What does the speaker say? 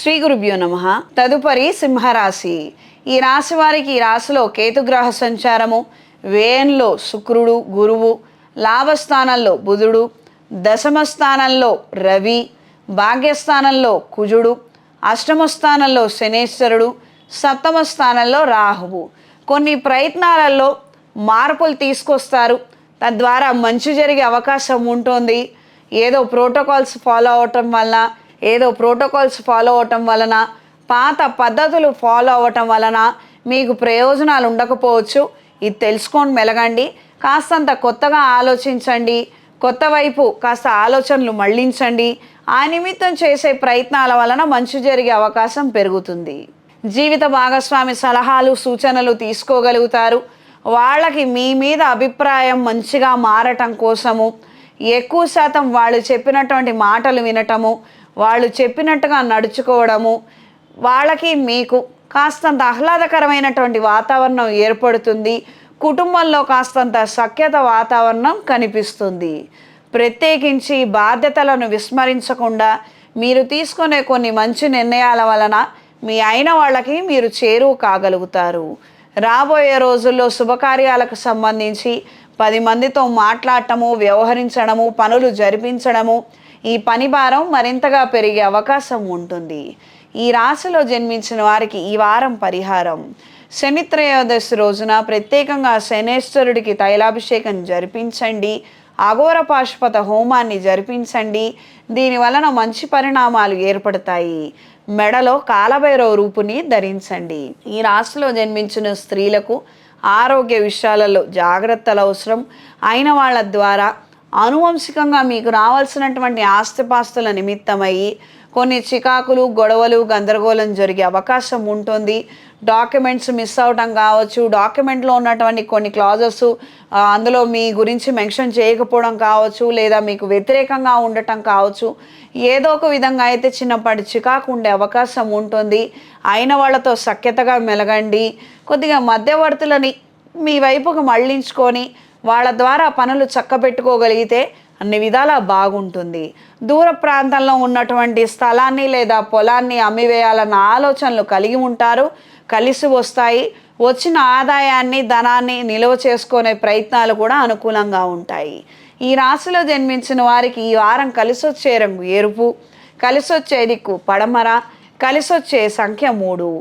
శ్రీ గురుభ్యో నమః. తదుపరి సింహరాశి. ఈ రాశి వారికి ఈ రాశిలో కేతుగ్రహ సంచారము, వ్యయంలో శుక్రుడు గురువు, లాభస్థానంలో బుధుడు, దశమ స్థానంలో రవి, భాగ్యస్థానంలో కుజుడు, అష్టమ స్థానంలో శనేశ్వరుడు, సప్తమ స్థానంలో రాహువు. కొన్ని ప్రయత్నాలలో మార్పులు తీసుకొస్తారు, తద్వారా మంచి జరిగే అవకాశం ఉంటుంది. ఏదో ప్రోటోకాల్స్ ఫాలో అవటం వలన పాత పద్ధతులు ఫాలో అవ్వటం వలన మీకు ప్రయోజనాలు ఉండకపోవచ్చు. ఇది తెలుసుకొని మెలగండి. కాస్తంత కొత్తగా ఆలోచించండి, కొత్త వైపు కాస్త ఆలోచనలు మళ్ళించండి. ఆ నిమిత్తం చేసే ప్రయత్నాల వలన మంచి జరిగే అవకాశం పెరుగుతుంది. జీవిత భాగస్వామి సలహాలు సూచనలు తీసుకోగలుగుతారు. వాళ్ళకి మీ మీద అభిప్రాయం మంచిగా మారటం కోసము ఎక్కువ శాతం వాళ్ళు చెప్పినటువంటి మాటలు వినటము, వాళ్ళు చెప్పినట్టుగా నడుచుకోవడము, వాళ్ళకి మీకు కాస్తంత ఆహ్లాదకరమైనటువంటి వాతావరణం ఏర్పడుతుంది. కుటుంబంలో కాస్తంత సఖ్యత వాతావరణం కనిపిస్తుంది. ప్రత్యేకించి బాధ్యతలను విస్మరించకుండా మీరు తీసుకునే కొన్ని మంచి నిర్ణయాల వలన మీ అయిన వాళ్ళకి మీరు చేరువ కాగలుగుతారు. రాబోయే రోజుల్లో శుభకార్యాలకు సంబంధించి 10 మందితో మాట్లాడటము, వ్యవహరించడము, పనులు జరిపించడము, ఈ పని భారం మరింతగా పెరిగే అవకాశం ఉంటుంది. ఈ రాశిలో జన్మించిన వారికి ఈ వారం పరిహారం: శని త్రయోదశి రోజున ప్రత్యేకంగా శనేశ్వరుడికి తైలాభిషేకం జరిపించండి. అఘోర పాశుపత హోమాన్ని జరిపించండి. దీని వలన మంచి పరిణామాలు ఏర్పడతాయి. మెడలో కాలభైరవ రూపుని ధరించండి. ఈ రాశిలో జన్మించిన స్త్రీలకు ఆరోగ్య విషయాలలో జాగ్రత్తలు అవసరం. అయిన వాళ్ళ ద్వారా ఆనువంశికంగా మీకు రావాల్సినటువంటి ఆస్తిపాస్తుల నిమిత్తమయ్యి కొన్ని చికాకులు, గొడవలు, గందరగోళం జరిగే అవకాశం ఉంటుంది. డాక్యుమెంట్స్ మిస్ అవటం కావచ్చు, డాక్యుమెంట్లో ఉన్నటువంటి కొన్ని క్లాజెస్ అందులో మీ గురించి మెన్షన్ చేయకపోవడం కావచ్చు, లేదా మీకు వ్యతిరేకంగా ఉండటం కావచ్చు. ఏదో ఒక విధంగా అయితే చిన్నపాటి చికాకు ఉండే అవకాశం ఉంటుంది. అయిన వాళ్ళతో సఖ్యతగా మెలగండి. కొద్దిగా మధ్యవర్తులని మీ వైపుకు మళ్ళించుకొని వాళ్ళ ద్వారా పనులు చక్కబెట్టుకోగలిగితే అన్ని విధాలా బాగుంటుంది. దూర ప్రాంతంలో ఉన్నటువంటి స్థలాన్ని లేదా పొలాన్ని అమ్మివేయాలన్న ఆలోచనలు కలిగి ఉంటారు. కలిసి వస్తాయి. వచ్చిన ఆదాయాన్ని, ధనాన్ని నిల్వ చేసుకునే ప్రయత్నాలు కూడా అనుకూలంగా ఉంటాయి. ఈ రాశిలో జన్మించిన వారికి ఈ వారం కలిసొచ్చే రంగు ఎరుపు, కలిసొచ్చే దిక్కు పడమర, కలిసొచ్చే సంఖ్య 3.